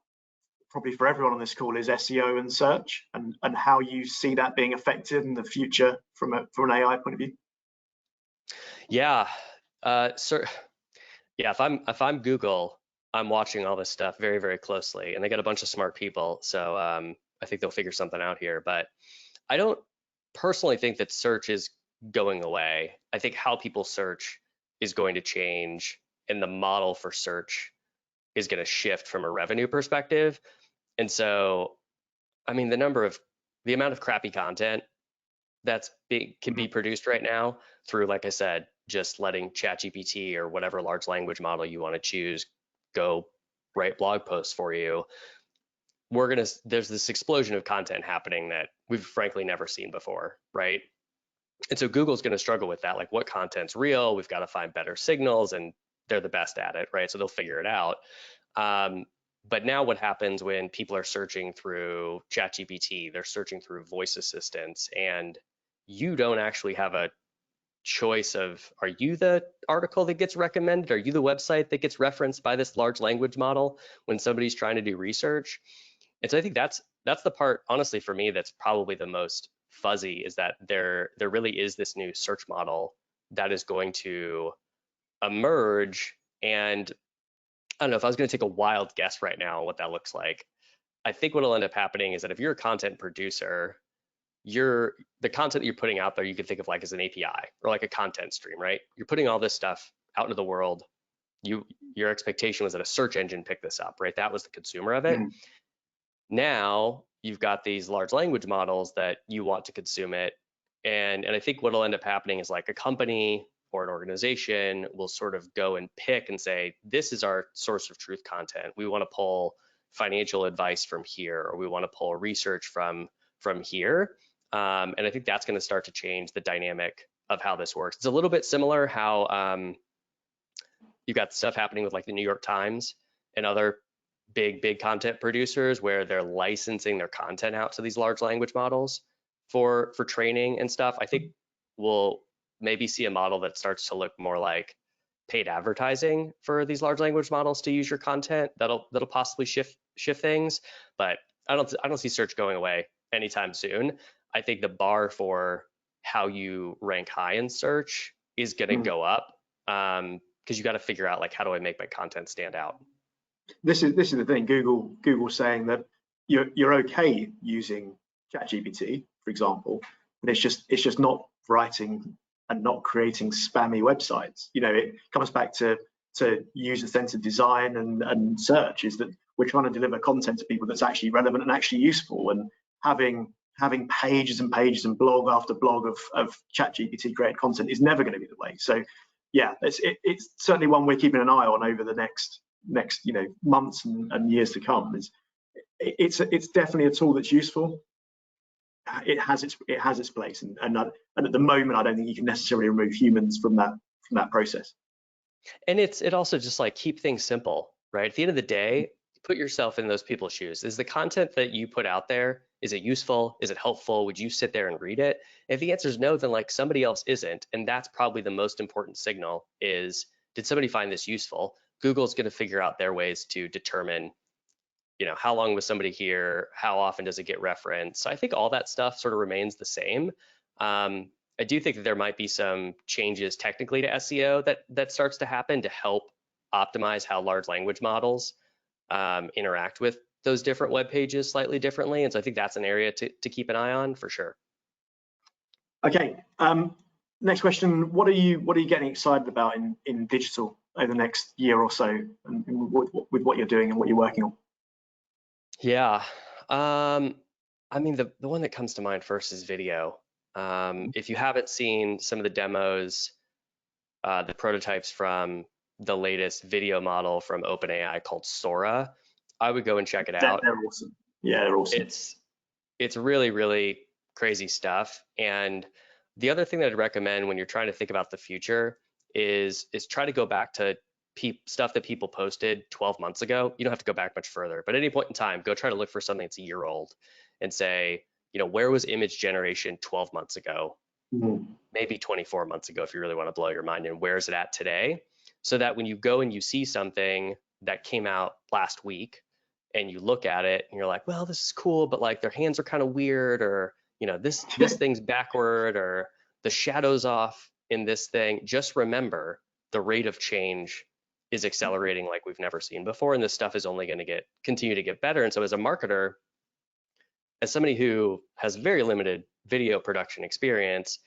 probably for everyone on this call is SEO and search, and how you see that being affected in the future from an AI point of view. Yeah, if I'm Google, I'm watching all this stuff very, very closely, and they got a bunch of smart people, so I think they'll figure something out here. But I don't personally think that search is going away. I think how people search is going to change, and the model for search is going to shift from a revenue perspective. And so, I mean, the amount of crappy content can be produced right now through, like I said, just letting ChatGPT or whatever large language model you want to choose go write blog posts for you. There's this explosion of content happening that we've frankly never seen before, right? And so Google's going to struggle with that. Like, what content's real? We've got to find better signals, and they're the best at it, right? So they'll figure it out. But now what happens when people are searching through ChatGPT, they're searching through voice assistants, and you don't actually have a choice of, are you the article that gets recommended? Are you the website that gets referenced by this large language model when somebody's trying to do research? And so I think that's the part, honestly, for me, that's probably the most fuzzy, is that there really is this new search model that is going to emerge. And I don't know, if I was going to take a wild guess right now on what that looks like, I think what will end up happening is that if you're a content producer, the content that you're putting out there, you could think of like as an API or like a content stream, right? You're putting all this stuff out into the world. Your expectation was that a search engine picked this up, right? That was the consumer of it. Now you've got these large language models that you want to consume it. And I think what'll end up happening is like a company or an organization will sort of go and pick and say, this is our source of truth content. We want to pull financial advice from here, or we want to pull research from here. And I think that's going to start to change the dynamic of how this works. It's a little bit similar how you've got stuff happening with like the New York Times and other big content producers, where they're licensing their content out to these large language models for training and stuff. I think we'll maybe see a model that starts to look more like paid advertising for these large language models to use your content. That'll possibly shift things, but I don't see search going away anytime soon. I think the bar for how you rank high in search is going to go up, because you got to figure out, like, how do I make my content stand out? This is the thing. Google saying that you're okay using ChatGPT, for example, but it's just not writing and not creating spammy websites. It comes back to user-centered design and search, is that we're trying to deliver content to people that's actually relevant and actually useful, and having pages and pages and blog after blog of ChatGPT created content is never going to be the way. So yeah, it's certainly one we're keeping an eye on over the next months and years to come. It's definitely a tool that's useful. It has its place, and at the moment I don't think you can necessarily remove humans from that process. And it also just like keep things simple, right? At the end of the day, put yourself in those people's shoes. Is the content that you put out there, is it useful? Is it helpful? Would you sit there and read it? If the answer is no, then like somebody else isn't. And that's probably the most important signal is, did somebody find this useful? Google's going to figure out their ways to determine, how long was somebody here? How often does it get referenced? So I think all that stuff sort of remains the same. I do think that there might be some changes technically to SEO that starts to happen to help optimize how large language models interact with those different web pages slightly differently. And so I think that's an area to keep an eye on for sure. Okay. Next question. What are you getting excited about in digital over the next year or so, and with what you're doing and what you're working on? Yeah. I mean, the one that comes to mind first is video. If you haven't seen some of the demos, the prototypes from the latest video model from OpenAI called Sora, I would go and check it out. They're awesome. Yeah, they're awesome. It's really, really crazy stuff. And the other thing that I'd recommend when you're trying to think about the future is try to go back to stuff that people posted 12 months ago. You don't have to go back much further, but at any point in time, go try to look for something that's a year old and say, where was image generation 12 months ago? Maybe 24 months ago, if you really want to blow your mind, and where is it at today? So that when you go and you see something that came out last week and you look at it and you're like, well, this is cool, but like their hands are kind of weird, or this thing's backward, or the shadow's off in this thing. Just remember the rate of change is accelerating like we've never seen before, and this stuff is only going to continue to get better. And so as a marketer, as somebody who has very limited video production experience,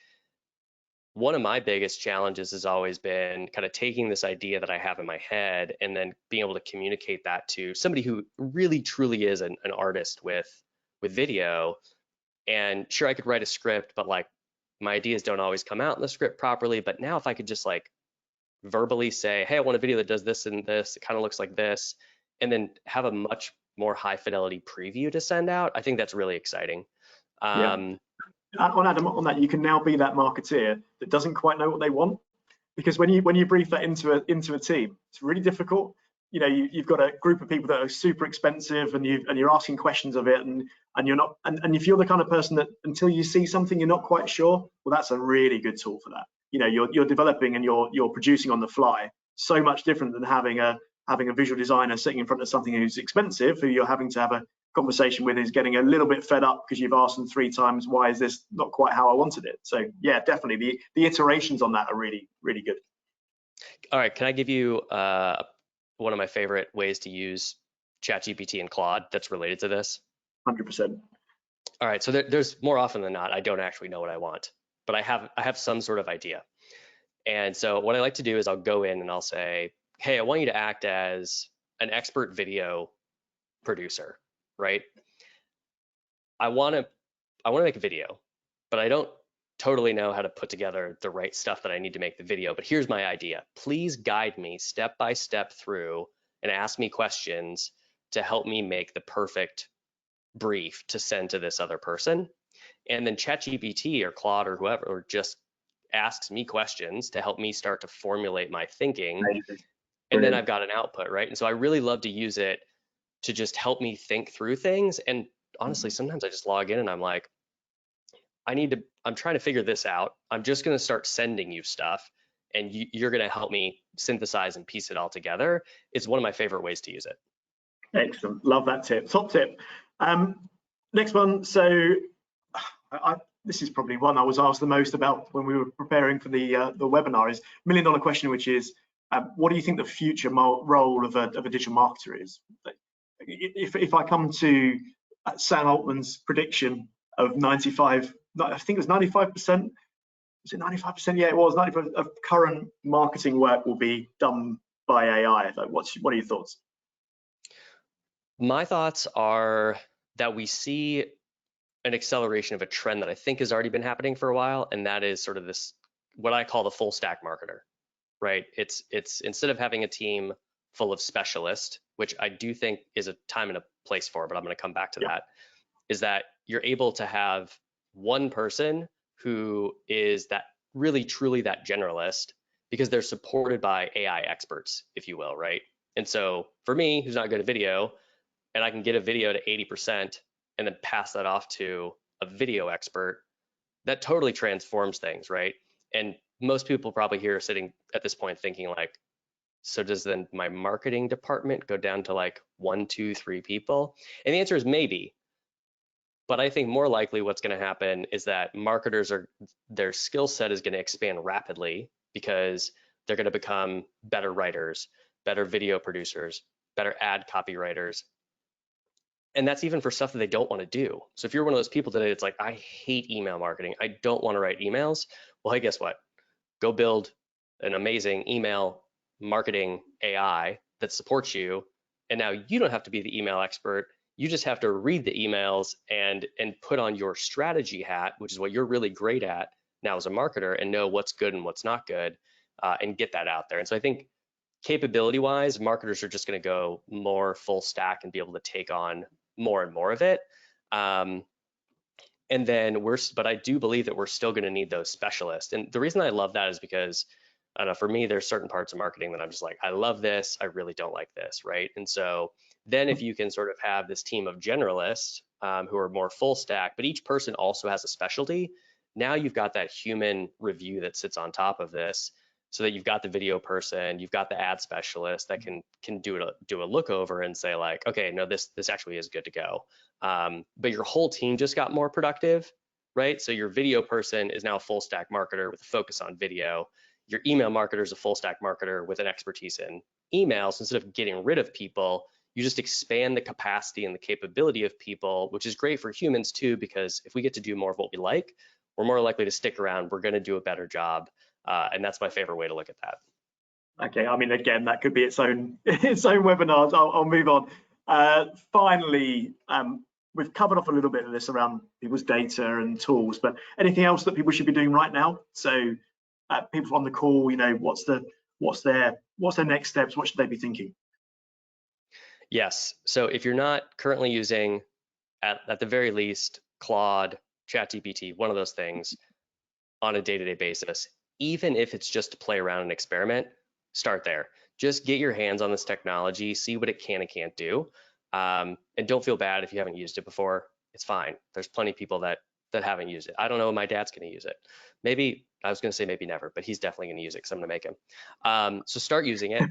one of my biggest challenges has always been kind of taking this idea that I have in my head and then being able to communicate that to somebody who really truly is an artist with video. And sure, I could write a script, but like my ideas don't always come out in the script properly. But now if I could just like verbally say, hey, I want a video that does this and this, it kind of looks like this, and then have a much more high fidelity preview to send out, I think that's really exciting. On that, you can now be that marketeer that doesn't quite know what they want, because when you brief that into a team, it's really difficult. You've got a group of people that are super expensive, and you're asking questions of it, and you're not, and if you're the kind of person that until you see something you're not quite sure, well, that's a really good tool for that. You're developing and you're producing on the fly. So much different than having a visual designer sitting in front of something who's expensive, who you're having to have a conversation with, is getting a little bit fed up because you've asked them 3 times, why is this not quite how I wanted it? So yeah, definitely the iterations on that are really, really good. All right, can I give you one of my favorite ways to use ChatGPT and Claude that's related to this? 100%. All right, so there's more often than not, I don't actually know what I want, but I have some sort of idea. And so what I like to do is I'll go in and I'll say, hey, I want you to act as an expert video producer, right? I want to make a video, but I don't totally know how to put together the right stuff that I need to make the video. But here's my idea. Please guide me step by step through and ask me questions to help me make the perfect brief to send to this other person. And then ChatGPT or Claude or whoever or just asks me questions to help me start to formulate my thinking. And then I've got an output, right? And so I really love to use it to just help me think through things. And honestly, sometimes I just log in and I'm like, I'm trying to figure this out. I'm just going to start sending you stuff, and you're going to help me synthesize and piece it all together. It's one of my favorite ways to use it. Excellent. Love that tip. Top tip. Next one. So this is probably one I was asked the most about when we were preparing for the webinar, is $1 million question, which is, what do you think the future role of a digital marketer is? If I come to Sam Altman's prediction of 95, I think it was 95%. Was it 95%? Yeah, it was 95% of current marketing work will be done by AI. Like, what are your thoughts? My thoughts are that we see an acceleration of a trend that I think has already been happening for a while, and that is sort of this, what I call the full stack marketer, right? It's instead of having a team full of specialists, which I do think is a time and a place for, but I'm going to come back to that, is that you're able to have one person who is that really truly that generalist, because they're supported by AI experts, if you will, right? And so for me, who's not good at video, and I can get a video to 80% and then pass that off to a video expert, that totally transforms things, right? And most people probably here are sitting at this point thinking like, so does then my marketing department go down to like 1, 2, 3 people? And the answer is maybe. But I think more likely what's going to happen is that marketers their skill set is going to expand rapidly, because they're going to become better writers, better video producers, better ad copywriters. And that's even for stuff that they don't want to do. So if you're one of those people today, it's like, I hate email marketing. I don't want to write emails. Well, hey, guess what? Go build an amazing email marketing AI that supports you. And now you don't have to be the email expert. You just have to read the emails and put on your strategy hat, which is what you're really great at now as a marketer, and know what's good and what's not good, and get that out there. And so I think capability wise, marketers are just going to go more full stack and be able to take on more and more of it. And then but I do believe that we're still going to need those specialists. And the reason I love that is because, I don't know, for me, there's certain parts of marketing that I'm just like, I love this, I really don't like this, right? And so then if you can sort of have this team of generalists who are more full stack, but each person also has a specialty, now you've got that human review that sits on top of this, so that you've got the video person, you've got the ad specialist that can do a look over and say like, okay, no, this actually is good to go. But your whole team just got more productive, right? So your video person is now a full stack marketer with a focus on video. Your email marketer is a full stack marketer with an expertise in emails. Instead of getting rid of people, you just expand the capacity and the capability of people, which is great for humans too, because if we get to do more of what we like, we're more likely to stick around. We're going to do a better job. And that's my favorite way to look at that. Okay, I mean, again, that could be its own webinar. I'll move on. Finally, we've covered off a little bit of this around people's data and tools, but anything else that people should be doing right now? So people on the call, you know, what's their next steps? What should they be thinking? Yes. So if you're not currently using, at the very least, Claude, ChatGPT, one of those things on a day-to-day basis, even if it's just to play around and experiment, start there. Just get your hands on this technology, see what it can and can't do. And don't feel bad if you haven't used it before. It's fine. There's plenty of people that haven't used it. I don't know when my dad's going to use it. Maybe, I was going to say maybe never, but he's definitely going to use it because I'm going to make him. So start using it,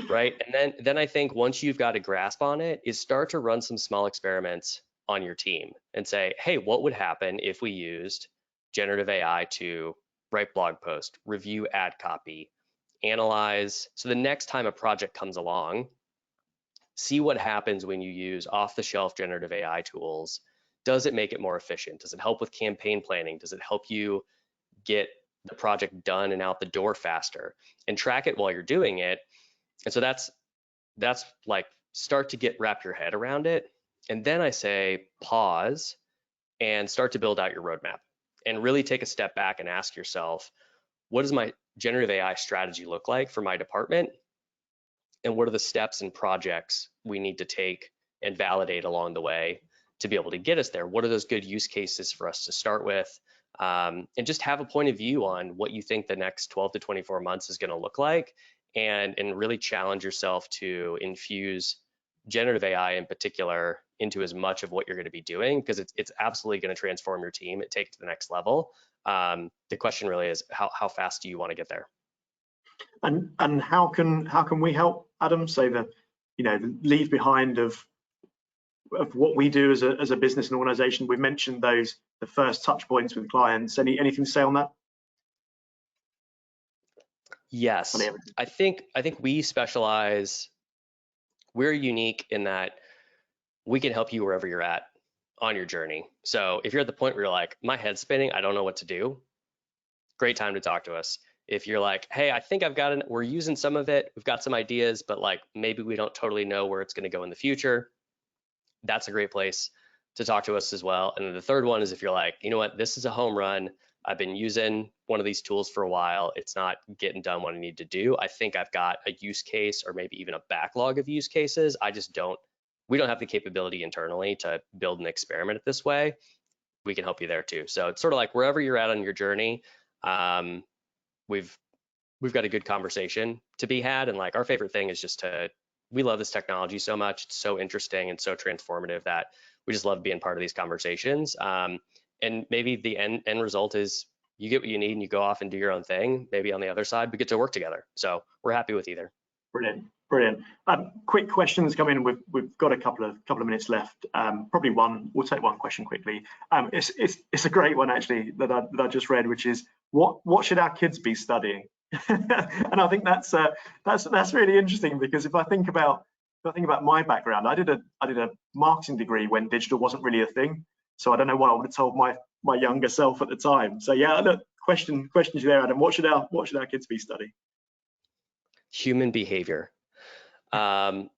right? And then I think once you've got a grasp on it, is start to run some small experiments on your team and say, hey, what would happen if we used generative AI to write blog post, review ad copy, analyze. So the next time a project comes along, see what happens when you use off-the-shelf generative AI tools. Does it make it more efficient? Does it help with campaign planning? Does it help you get the project done and out the door faster? And track it while you're doing it. And so that's like, start to wrap your head around it. And then I say pause and start to build out your roadmap and really take a step back and ask yourself, what does my generative AI strategy look like for my department? And what are the steps and projects we need to take and validate along the way to be able to get us there? What are those good use cases for us to start with? And just have a point of view on what you think the next 12 to 24 months is going to look like, and really challenge yourself to infuse generative AI in particular into as much of what you're going to be doing, because it's absolutely going to transform your team and take it to the next level. The question really is how fast do you want to get there? And how can we help, Adam? So the leave behind of what we do as a business and organization. We've mentioned the first touch points with clients. Anything to say on that? Yes, I think we specialize. We're unique in that we can help you wherever you're at on your journey. So if you're at the point where you're like, my head's spinning, I don't know what to do, great time to talk to us. If you're like, hey, I think I've got we're using some of it, we've got some ideas, but like maybe we don't totally know where it's going to go in the future, that's a great place to talk to us as well. And then the third one is if you're like, you know what, this is a home run, I've been using one of these tools for a while, it's not getting done what I need to do, I think I've got a use case or maybe even a backlog of use cases, we don't have the capability internally to build an experiment it this way, we can help you there too. So it's sort of like wherever you're at on your journey, we've got a good conversation to be had. And like our favorite thing is just we love this technology so much, it's so interesting and so transformative that we just love being part of these conversations. And maybe the end result is you get what you need and you go off and do your own thing. Maybe on the other side, we get to work together. So we're happy with either. Brilliant. Quick questions come in. We've got a couple of minutes left. Probably we'll take one question quickly. It's a great one actually that I just read, which is what should our kids be studying? And I think that's really interesting, because if I think about I think about my background, I did a marketing degree when digital wasn't really a thing. So I don't know what I would have told my younger self at the time. So yeah, look, questions there, Adam. What should our kids be studying? Human behavior. How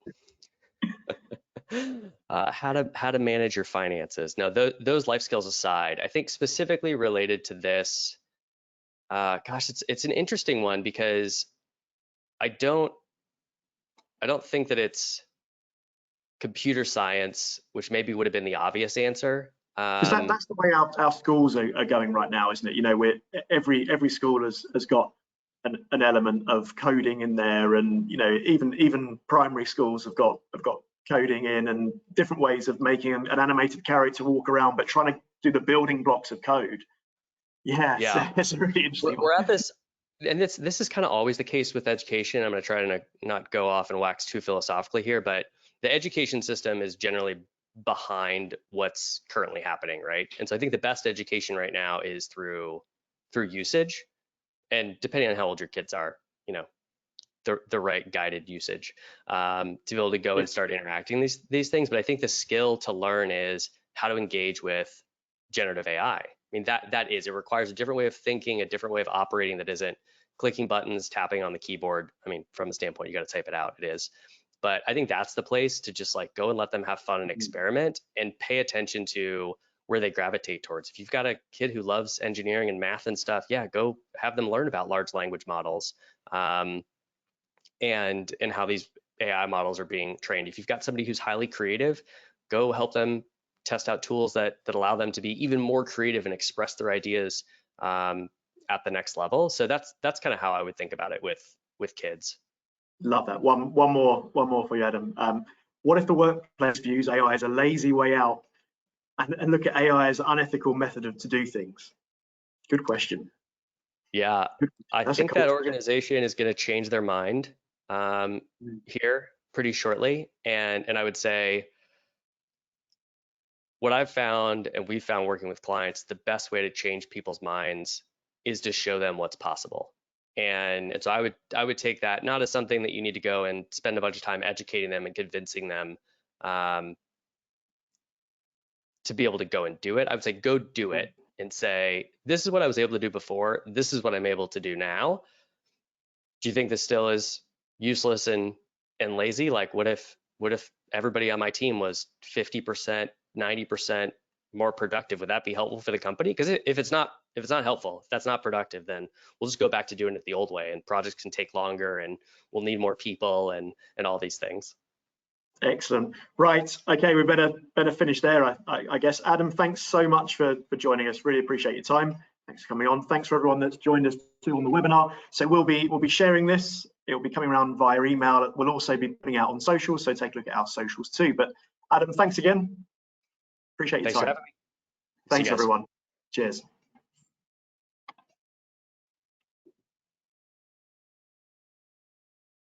to manage your finances. Now, those life skills aside, I think specifically related to this, gosh, it's an interesting one because I don't think that it's computer science, which maybe would have been the obvious answer. Because that's the way our schools are going right now, isn't it? You know, every school has got an element of coding in there, and you know, even primary schools have got coding in, and different ways of making an animated character walk around, but trying to do the building blocks of code. Yeah. It's a really interesting. We're at this, and this is kind of always the case with education. I'm going to try to not go off and wax too philosophically here, but the education system is generally behind what's currently happening, right? And so I think the best education right now is through usage, and depending on how old your kids are, you know, the right guided usage to be able to go and start interacting these things. But I think the skill to learn is how to engage with generative AI. I mean, it requires a different way of thinking, a different way of operating that isn't clicking buttons, tapping on the keyboard. I mean, from the standpoint, you got to type it out, it is. But I think that's the place to just like go and let them have fun and experiment and pay attention to where they gravitate towards. If you've got a kid who loves engineering and math and stuff, yeah, go have them learn about large language models and how these AI models are being trained. If you've got somebody who's highly creative, go help them test out tools that allow them to be even more creative and express their ideas at the next level. So that's kind of how I would think about it with kids. Love that. One more for you, Adam. What if the workplace views AI as a lazy way out and look at AI as an unethical method to do things? Good question. Yeah, I think that organization is going to change their mind here pretty shortly. And I would say what I've found, and we've found working with clients, the best way to change people's minds is to show them what's possible. And so I would take that not as something that you need to go and spend a bunch of time educating them and convincing them to be able to go and do it. I would say go do it and say, this is what I was able to do before. This is what I'm able to do now. Do you think this still is useless and lazy? Like what if everybody on my team was 50%, 90% more productive? Would that be helpful for the company? Because if it's not helpful, if that's not productive, then we'll just go back to doing it the old way, and projects can take longer, and we'll need more people and all these things. Excellent. Right. Okay, we better finish there. I guess. Adam, thanks so much for joining us. Really appreciate your time. Thanks for coming on. Thanks for everyone that's joined us too on the webinar. So we'll be sharing this. It will be coming around via email. We'll also be putting out on socials, so take a look at our socials too. But Adam, thanks again. Appreciate your time. Thanks for having me. Thanks everyone. Cheers.